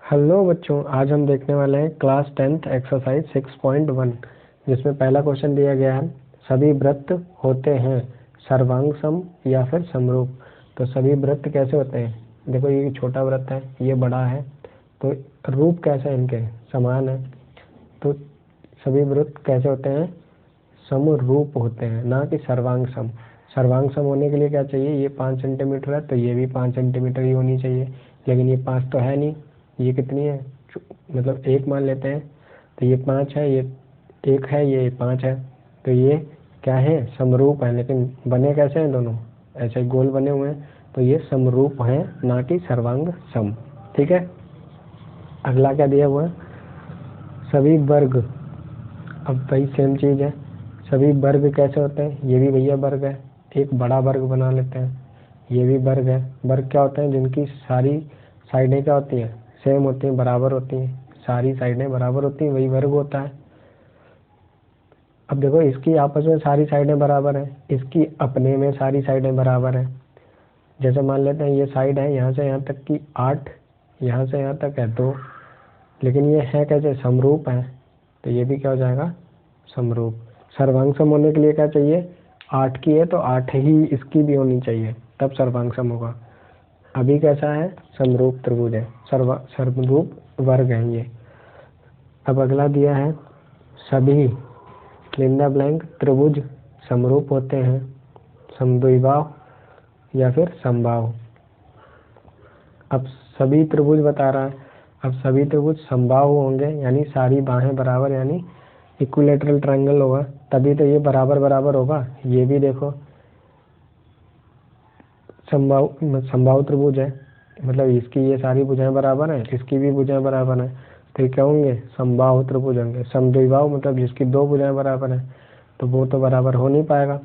Hello बच्चों, आज हम देखने वाले हैं क्लास 10th एक्सरसाइज 6.1, जिसमें पहला क्वेश्चन दिया गया है सभी वृत्त होते हैं सर्वांग सम या फिर समरूप। तो सभी वृत्त कैसे होते हैं? देखो, ये छोटा वृत्त है, ये बड़ा है, तो रूप कैसे इनके समान है। तो सभी वृत्त कैसे होते हैं? समरूप होते हैं, ना कि सर्वांग सम। सर्वांग सम होने के लिए क्या चाहिए? ये 5 सेंटीमीटर है तो ये भी 5 सेंटीमीटर ही होनी चाहिए, लेकिन ये 5 तो है नहीं। ये कितनी है? मतलब 1 मान लेते हैं, तो ये 5 है, ये 1 है, ये 5 है, तो ये क्या है? समरूप है। लेकिन बने कैसे हैं दोनों? ऐसे गोल बने हुए हैं, तो ये समरूप हैं, ना कि सर्वांग सम। ठीक है। अगला क्या दिया हुआ है? सभी वर्ग। अब वही सेम चीज है, सभी वर्ग कैसे होते हैं? ये भी भैया वर्ग है, एक बड़ा वर्ग बना लेते हैं। ये भी वर्ग है। वर्ग क्या होते हैं? जिनकी सारी साइडें क्या होती हैं? सेम होती हैं, बराबर होती हैं। सारी साइडें बराबर होती हैं, वही वर्ग होता है। अब देखो, इसकी आपस में सारी साइडें बराबर हैं, इसकी अपने में सारी साइडें बराबर हैं। जैसे मान लेते हैं ये साइड है यहाँ से यहाँ तक की 8, यहाँ से यहाँ तक है 2, लेकिन ये है कैसे? समरूप है, तो ये भी क्या हो जाएगा? समरूप। सर्वांग सम होने के लिए क्या चाहिए? 8 की है तो 8 ही इसकी भी होनी चाहिए, तब सर्वांग सम होगा। अभी कैसा है? समरूप त्रिभुज है, समरूप वर्ग है ये। अब अगला दिया है सभी लिंदा ब्लैंक त्रिभुज समरूप होते हैं समद्विबाहु या फिर समबाहु। अब सभी त्रिभुज बता रहा है, अब सभी त्रिभुज समबाहु होंगे, यानी सारी बाहें बराबर, यानी इक्विलेटरल ट्रायंगल होगा, तभी तो ये बराबर बराबर होगा। ये भी देखो समबाहु त्रिभुज है, मतलब इसकी ये सारी भुजाएं बराबर हैं, इसकी भी भुजाएं बराबर हैं, तो ये क्या होंगे? समबाहु त्रिभुज होंगे। समद्विबाहु मतलब जिसकी 2 भुजाएं बराबर हैं, तो वो तो बराबर हो नहीं पाएगा।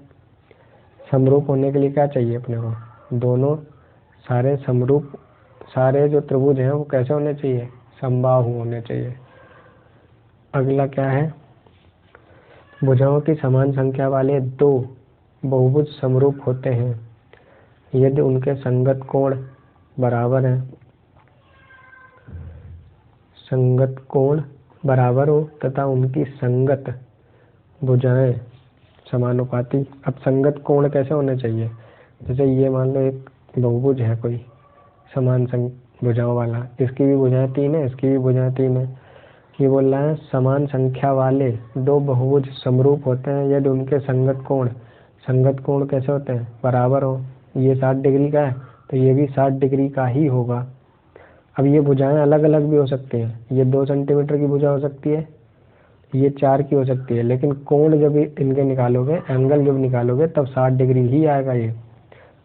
समरूप होने के लिए क्या चाहिए अपने को? दोनों सारे समरूप, सारे जो त्रिभुज हैं वो कैसे होने चाहिए? समबाहु होने चाहिए। अगला क्या है? भुजाओं की समान संख्या वाले 2 बहुभुज समरूप होते हैं यदि उनके संगत कोण बराबर है, संगत कोण बराबर हो तथा उनकी संगत भुजाएं समानुपाती। अब संगत कोण कैसे होने चाहिए? जैसे ये मान लो एक बहुभुज है कोई समान भुजाओं वाला, इसकी भी भुजाएं 3 है, इसकी भी भुजाएं 3 है। ये बोल रहा है समान संख्या वाले 2 बहुभुज समरूप होते हैं यदि उनके संगत कोण कैसे होते हैं? बराबर हो। ये 60 डिग्री का है तो ये भी 60 डिग्री का ही होगा। अब ये भुजाएं अलग अलग भी हो सकती हैं, ये 2 सेंटीमीटर की भुजा हो सकती है, ये 4 की हो सकती है, लेकिन कोण जब इनके निकालोगे, एंगल जब निकालोगे, तब 60 डिग्री ही आएगा ये।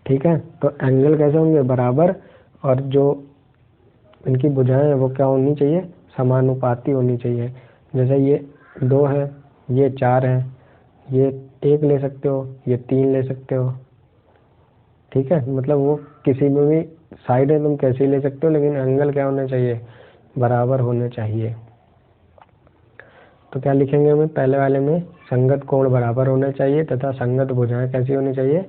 ठीक है, तो एंगल कैसे होंगे? बराबर, और जो इनकी भुजाएं हैं वो क्या होनी चाहिए? समानुपाती होनी चाहिए। जैसे ये 2 है, ये 4 है, ये 1 ले सकते हो, ये 3 ले सकते हो। ठीक है, मतलब वो किसी में भी साइड है तुम कैसे ही ले सकते हो, लेकिन एंगल क्या होने चाहिए? बराबर होने चाहिए। तो क्या लिखेंगे हमें? पहले वाले में संगत कोण बराबर होने चाहिए तथा संगत भुजाएं कैसी होनी चाहिए?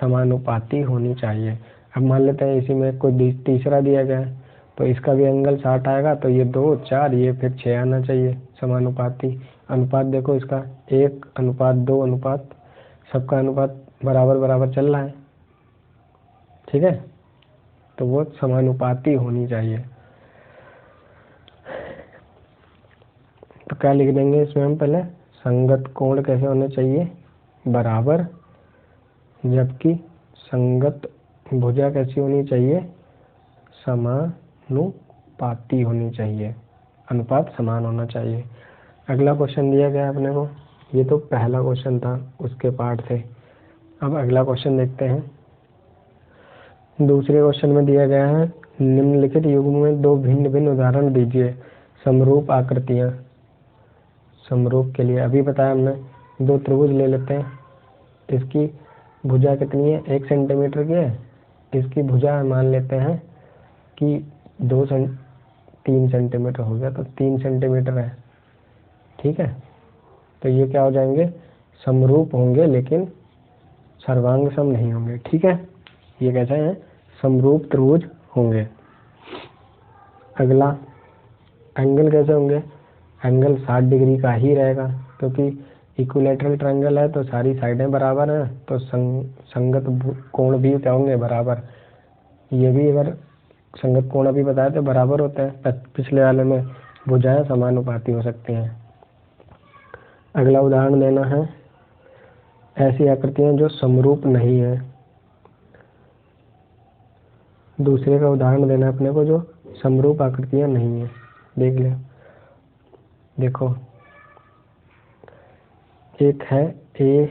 समानुपाती होनी चाहिए। अब मान लेते हैं इसी में कोई तीसरा दिया गया है, तो इसका भी एंगल 60 आएगा, तो ये 2 4 ये फिर 6 आना चाहिए, समानुपाती। अनुपात देखो इसका 1:2 अनुपात, सबका अनुपात बराबर बराबर चल रहा है। ठीक है, तो वो समानुपाती होनी चाहिए। तो क्या लिख देंगे इसमें हम? पहले संगत कोण कैसे होने चाहिए? बराबर, जबकि संगत भुजा कैसी होनी चाहिए? समानुपाती होनी चाहिए, अनुपात समान होना चाहिए। अगला क्वेश्चन दिया गया अपने को, ये तो पहला क्वेश्चन था उसके पार्ट से। अब अगला क्वेश्चन देखते हैं। दूसरे क्वेश्चन में दिया गया है निम्नलिखित युग्म में 2 भिन्न भिन्न उदाहरण दीजिए समरूप आकृतियां। समरूप के लिए अभी बताया हमने, 2 त्रिभुज ले लेते हैं, इसकी भुजा कितनी है? 1 सेंटीमीटर की है, इसकी भुजा मान लेते हैं कि 3 सेंटीमीटर हो गया, तो 3 सेंटीमीटर है। ठीक है, तो ये क्या हो जाएंगे? समरूप होंगे, लेकिन सर्वांग सम नहीं होंगे। ठीक है, ये कैसे हैं? समरूप त्रिभुज होंगे। अगला एंगल कैसे होंगे, एंगल 60 डिग्री का ही रहेगा, क्योंकि इक्विलैटरल ट्रायंगल है तो सारी साइडें बराबर हैं, तो संगत कोण भी क्या होंगे, बराबर। ये भी अगर संगत कोण अभी बताए तो बराबर होते हैं, पिछले वाले में भुजाएं समानुपाती हो सकती हैं। अगला उदाहरण देना है, ऐसी आकृतियां जो समरूप नहीं है। दूसरे का उदाहरण देना अपने को जो समरूप आकृतियां नहीं है। देख ले, देखो एक है ए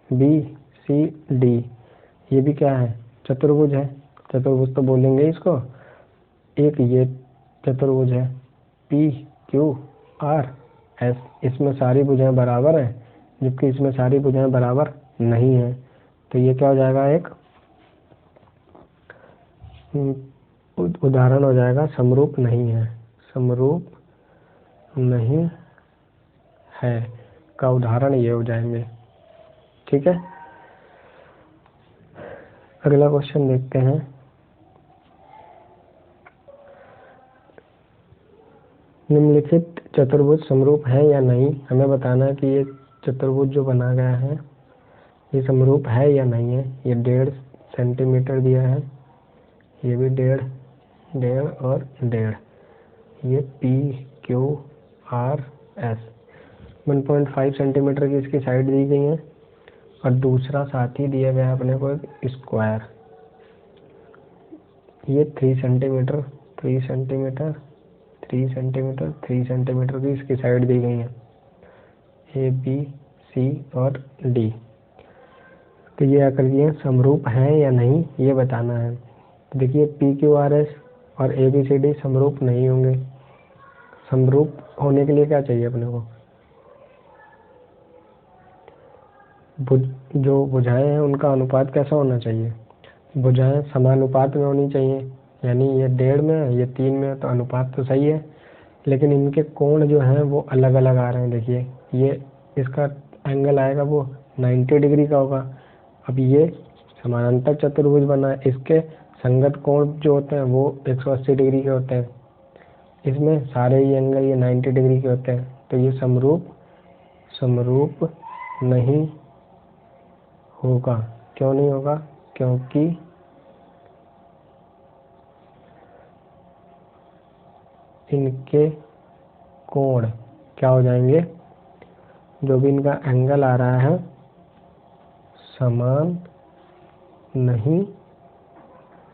बी सी डी, ये भी क्या है, चतुर्भुज है। चतुर्भुज तो बोलेंगे इसको। एक ये चतुर्भुज है पी क्यू आर एस, इसमें सारी भुजाएं बराबर है, जबकि इसमें सारी भुजाएं बराबर नहीं है, तो ये क्या हो जाएगा, एक उदाहरण हो जाएगा समरूप नहीं है। समरूप नहीं है का उदाहरण ये हो जाएंगे। ठीक है, अगला क्वेश्चन देखते हैं। निम्नलिखित चतुर्भुज समरूप है या नहीं, हमें बताना है कि ये चतुर्भुज जो बना गया है ये समरूप है या नहीं है। ये 1.5 सेंटीमीटर दिया है, ये भी 1.5 और 1.5, ये P Q R S 1.5 centimetre की इसकी साइड दी गई है, और दूसरा साथ ही दिया गया अपने को एक स्क्वायर, ये 3 सेंटीमीटर 3 सेंटीमीटर 3 सेंटीमीटर 3 सेंटीमीटर की इसकी साइड दी गई है, ए बी सी और डी। तो ये आकृतियाँ समरूप हैं या नहीं ये बताना है। तो देखिए पी क्यू आर एस और ए बी सी डी समरूप नहीं होंगे। समरूप होने के लिए क्या चाहिए अपने को, जो भुजाएं हैं उनका अनुपात कैसा होना चाहिए, भुजाएं समानुपात में होनी चाहिए। यानी ये 1.5 में है, ये 3 में है, तो अनुपात तो सही है, लेकिन इनके कोण जो हैं वो अलग अलग आ रहे हैं। देखिए ये इसका एंगल आएगा वो 90 डिग्री का होगा। अब ये समानांतर चतुर्भुज बना है, इसके संगत कोण जो होते हैं वो 180 डिग्री के होते हैं, इसमें सारे ही एंगल ये 90 डिग्री के होते हैं, तो ये समरूप नहीं होगा। क्यों नहीं होगा, क्योंकि इनके कोण क्या हो जाएंगे, जो भी इनका एंगल आ रहा है समान नहीं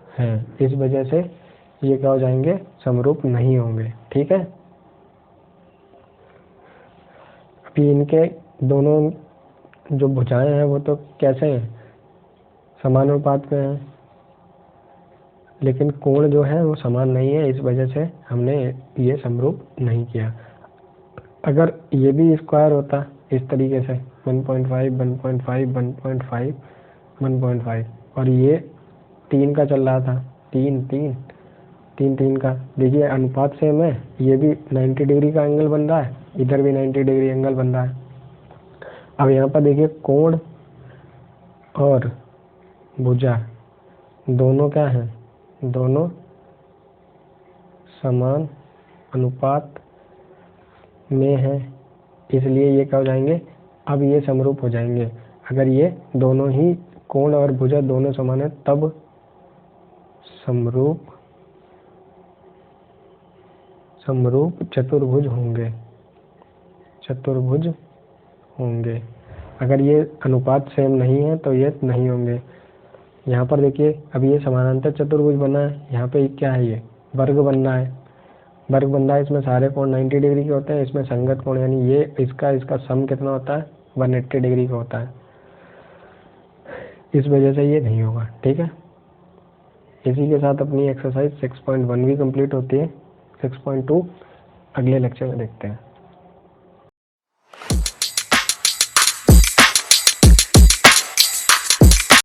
है, इस वजह से ये क्या हो जाएंगे, समरूप नहीं होंगे। ठीक है, अभी इनके दोनों जो भुजाएं हैं वो तो कैसे हैं, समानुपात में हैं, लेकिन कोण जो है वो समान नहीं है, इस वजह से हमने ये समरूप नहीं किया। अगर ये भी स्क्वायर होता इस तरीके से 1.5 1.5 1.5 1.5 और ये 3 का चल रहा था, 3 का, देखिए अनुपात सेम है, ये भी 90 डिग्री का एंगल बन रहा है, इधर भी 90 डिग्री एंगल बन रहा है। अब यहाँ पर देखिए कोण और भुजा दोनों क्या हैं, दोनों समान अनुपात में है, इसलिए ये क्या हो जाएंगे, अब ये समरूप हो जाएंगे। अगर ये दोनों ही कोण और भुजा दोनों समान है तब समरूप चतुर्भुज होंगे। अगर ये अनुपात सेम नहीं है तो ये नहीं होंगे। यहाँ पर देखिए अब ये समानांतर चतुर्भुज बना है, यहाँ पे क्या है, ये वर्ग बनना है, इसमें सारे कोण 90 डिग्री के होते हैं, इसमें संगत कोण यानी ये इसका सम कितना होता है, 180 डिग्री का होता है, इस वजह से ये नहीं होगा। ठीक है, इसी के साथ अपनी एक्सरसाइज 6.1 भी कंप्लीट होती है। 6.2 अगले लेक्चर में देखते हैं।